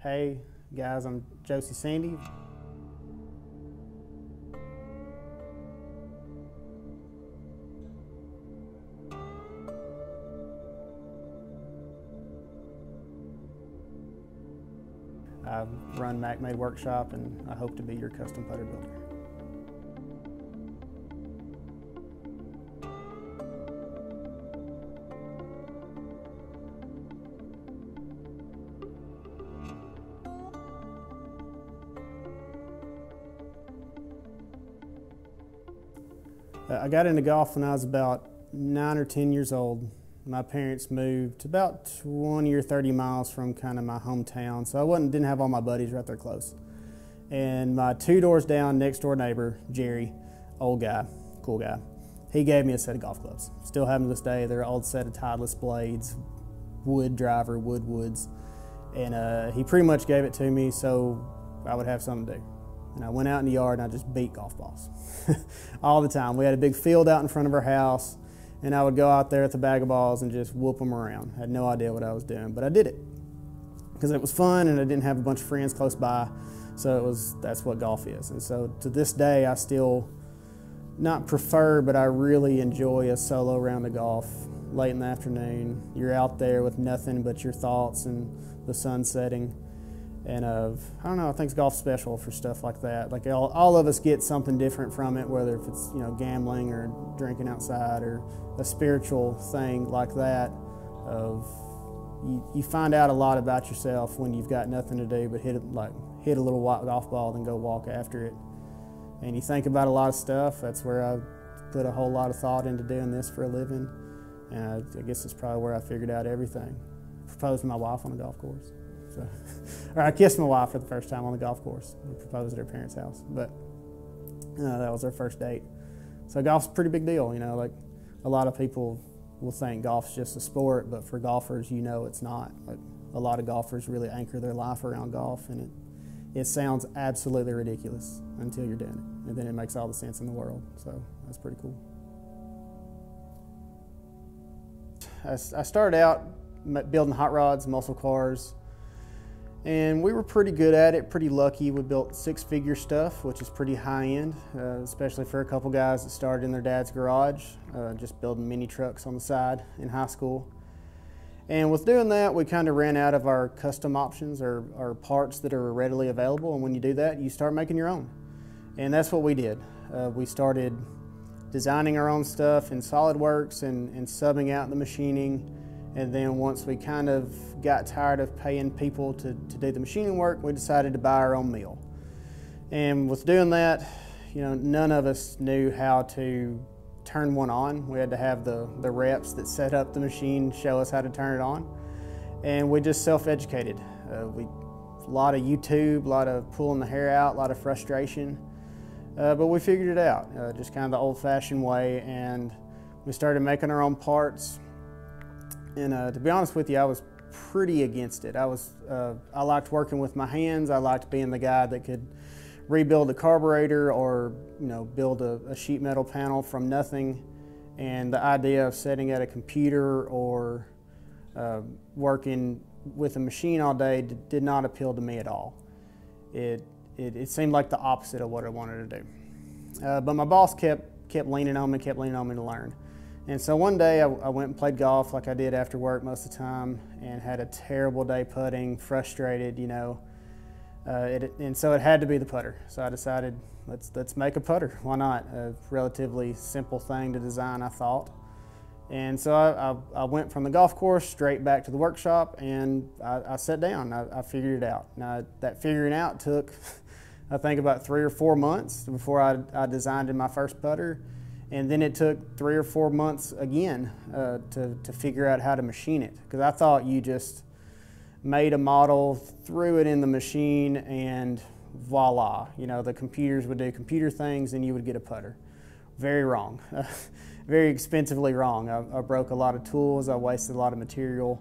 Hey guys, I'm Josey Sandy. I run Mack Workshop, and I hope to be your custom putter builder. I got into golf when I was about 9 or 10 years old. My parents moved about 20 or 30 miles from kind of my hometown, so I didn't have all my buddies right there close. And my 2 doors down, next door neighbor, Jerry, old guy, cool guy, he gave me a set of golf clubs. Still have them to this day. They're an old set of Titleist blades, wood driver, wood woods. And he pretty much gave it to me so I would have something to do. And I went out in the yard and I just beat golf balls all the time. We had a big field out in front of our house, and I would go out there with a bag of balls and just whoop them around. I had no idea what I was doing, but I did it because it was fun and I didn't have a bunch of friends close by. So that's what golf is. And so to this day, I still not prefer, but I really enjoy a solo round of golf late in the afternoon. You're out there with nothing but your thoughts and the sun setting. And I don't know, I think golf's special for stuff like that. Like all of us get something different from it, whether if it's gambling or drinking outside or a spiritual thing like that. You find out a lot about yourself when you've got nothing to do but hit a little golf ball and go walk after it. And you think about a lot of stuff. That's where I put a whole lot of thought into doing this for a living. And I guess it's probably where I figured out everything. Proposed to my wife on a golf course. Or I kissed my wife for the first time on the golf course. We proposed at her parents' house, but that was our first date. So golf's a pretty big deal, like a lot of people will think golf's just a sport, but for golfers, it's not. Like a lot of golfers really anchor their life around golf, and it sounds absolutely ridiculous until you're doing it, and then it makes all the sense in the world. So that's pretty cool. I started out building hot rods, muscle cars. And we were pretty good at it, pretty lucky. We built 6-figure stuff, which is pretty high end, especially for a couple guys that started in their dad's garage, just building mini trucks on the side in high school. And with doing that, we kind of ran out of our custom options or parts that are readily available. And when you do that, you start making your own. And that's what we did. We started designing our own stuff in SolidWorks and subbing out the machining. And then once we kind of got tired of paying people to do the machining work, we decided to buy our own mill. And with doing that, none of us knew how to turn one on. We had to have the reps that set up the machine show us how to turn it on. And we just self-educated. A lot of YouTube, a lot of pulling the hair out, a lot of frustration. But we figured it out, just kind of the old-fashioned way. And we started making our own parts. And to be honest with you, I was pretty against it. I liked working with my hands. I liked being the guy that could rebuild a carburetor or build a sheet metal panel from nothing. And the idea of sitting at a computer or working with a machine all day did not appeal to me at all. It seemed like the opposite of what I wanted to do. But my boss kept leaning on me to learn. And so one day I went and played golf like I did after work most of the time, and had a terrible day putting, frustrated, and so it had to be the putter. So I decided, let's make a putter. Why not? A relatively simple thing to design, I thought. And so I went from the golf course straight back to the workshop, and I sat down. I figured it out. Now that figuring out took, I think, about 3 or 4 months before I designed my first putter. And then it took 3 or 4 months again to figure out how to machine it. Because I thought you just made a model, threw it in the machine, and voila. The computers would do computer things and you would get a putter. Very wrong. Very expensively wrong. I broke a lot of tools, I wasted a lot of material.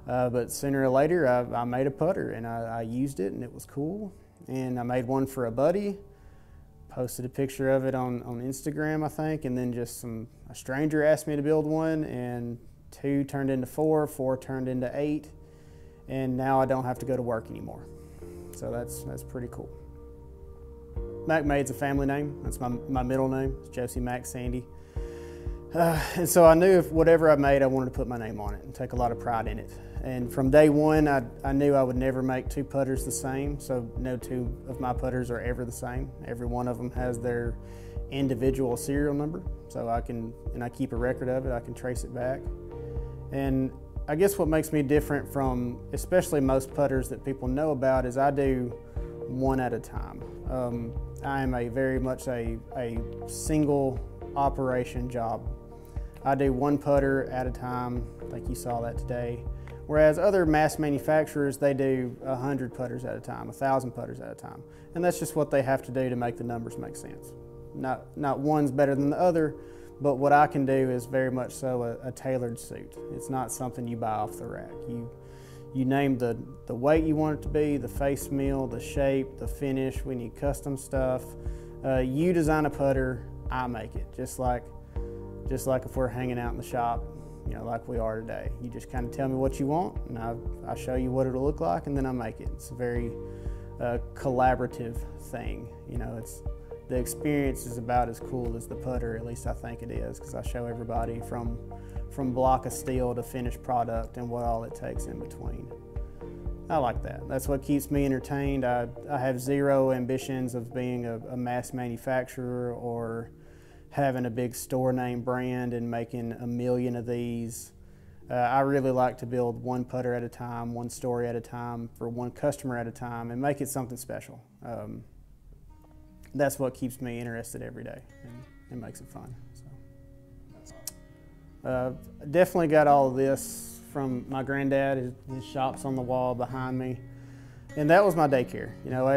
But sooner or later I made a putter, and I used it, and it was cool. And I made one for a buddy. Posted a picture of it on Instagram, I think, and then just a stranger asked me to build one, and 2 turned into 4, 4 turned into 8, and now I don't have to go to work anymore. So that's pretty cool. Mack Made's a family name. That's my middle name. It's Josey Mack Sandy. And so I knew if whatever I made, I wanted to put my name on it and take a lot of pride in it. And from day one, I knew I would never make two putters the same, so no two of my putters are ever the same. Every one of them has their individual serial number, so I keep a record of it. I can trace it back. And I guess what makes me different from especially most putters that people know about is I do one at a time. I am very much a single operation job. I do one putter at a time, like you saw that today. Whereas other mass manufacturers, they do 100 putters at a time, 1,000 putters at a time. And that's just what they have to do to make the numbers make sense. Not one's better than the other, but what I can do is very much so a tailored suit. It's not something you buy off the rack. You name the weight you want it to be, the face mill, the shape, the finish. We need custom stuff. You design a putter, I make it. Just like if we're hanging out in the shop, like we are today. You just kind of tell me what you want, and I show you what it'll look like, and then I make it. It's a very collaborative thing. The experience is about as cool as the putter, at least I think it is, because I show everybody from block of steel to finished product and what all it takes in between. I like that. That's what keeps me entertained. I have zero ambitions of being a mass manufacturer or having a big store name brand and making 1 million of these. I really like to build one putter at a time, one story at a time, for one customer at a time, and make it something special. That's what keeps me interested every day and makes it fun. So. Definitely got all of this from my granddad. His shop's on the wall behind me. And that was my daycare.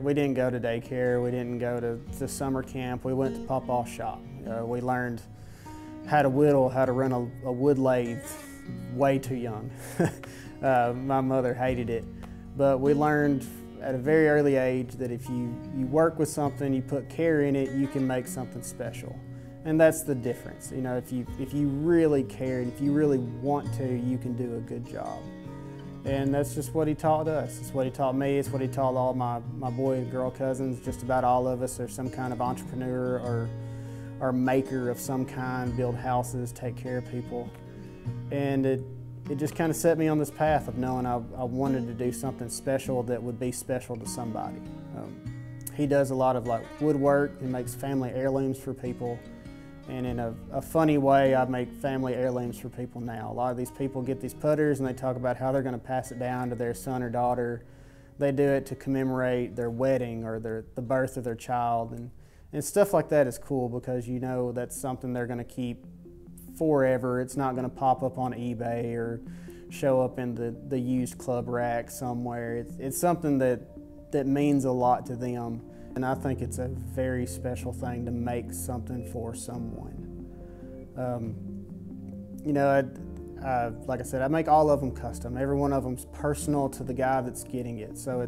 We didn't go to daycare. We didn't go to summer camp. We went to Papa's shop. We learned how to whittle, how to run a wood lathe way too young. My mother hated it. But we learned at a very early age that if you work with something, you put care in it, you can make something special. And that's the difference. If you really care and if you really want to, you can do a good job. And that's just what he taught us. It's what he taught me. It's what he taught all my boy and girl cousins. Just about all of us are some kind of entrepreneur or maker of some kind, build houses, take care of people. And it just kind of set me on this path of knowing I wanted to do something special that would be special to somebody. He does a lot of woodwork and makes family heirlooms for people. And in a funny way, I make family heirlooms for people now. A lot of these people get these putters and they talk about how they're going to pass it down to their son or daughter. They do it to commemorate their wedding or the birth of their child. And stuff like that is cool because that's something they're going to keep forever. It's not going to pop up on eBay or show up in the used club rack somewhere. It's something that means a lot to them. And I think it's a very special thing to make something for someone. Like I said, I make all of them custom. Every one of them's personal to the guy that's getting it. So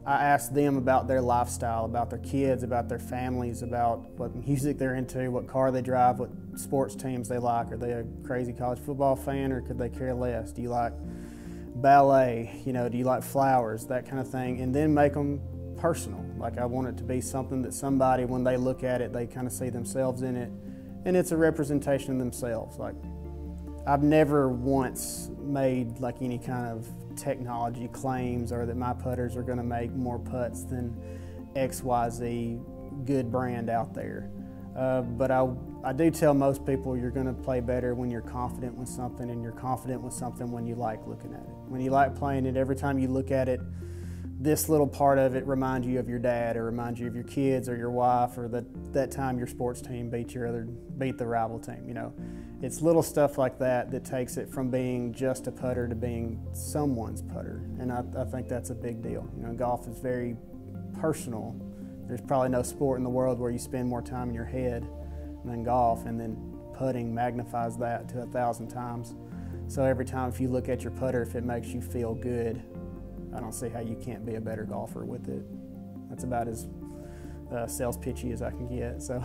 I ask them about their lifestyle, about their kids, about their families, about what music they're into, what car they drive, what sports teams they like. Are they a crazy college football fan, or could they care less? Do you like ballet? Do you like flowers? That kind of thing. And then make them personal. Like, I want it to be something that somebody, when they look at it, they kind of see themselves in it, and it's a representation of themselves. Like, I've never once made any kind of technology claims or that my putters are going to make more putts than XYZ good brand out there. But I do tell most people you're going to play better when you're confident with something, and you're confident with something when you like looking at it. When you like playing it, every time you look at it, this little part of it reminds you of your dad, or reminds you of your kids or your wife, or that time your sports team beat the rival team. It's little stuff like that takes it from being just a putter to being someone's putter, and I think that's a big deal. Golf is very personal. There's probably no sport in the world where you spend more time in your head than golf, and then putting magnifies that to 1,000 times. So every time if you look at your putter, if it makes you feel good, I don't see how you can't be a better golfer with it. That's about as sales pitchy as I can get. So.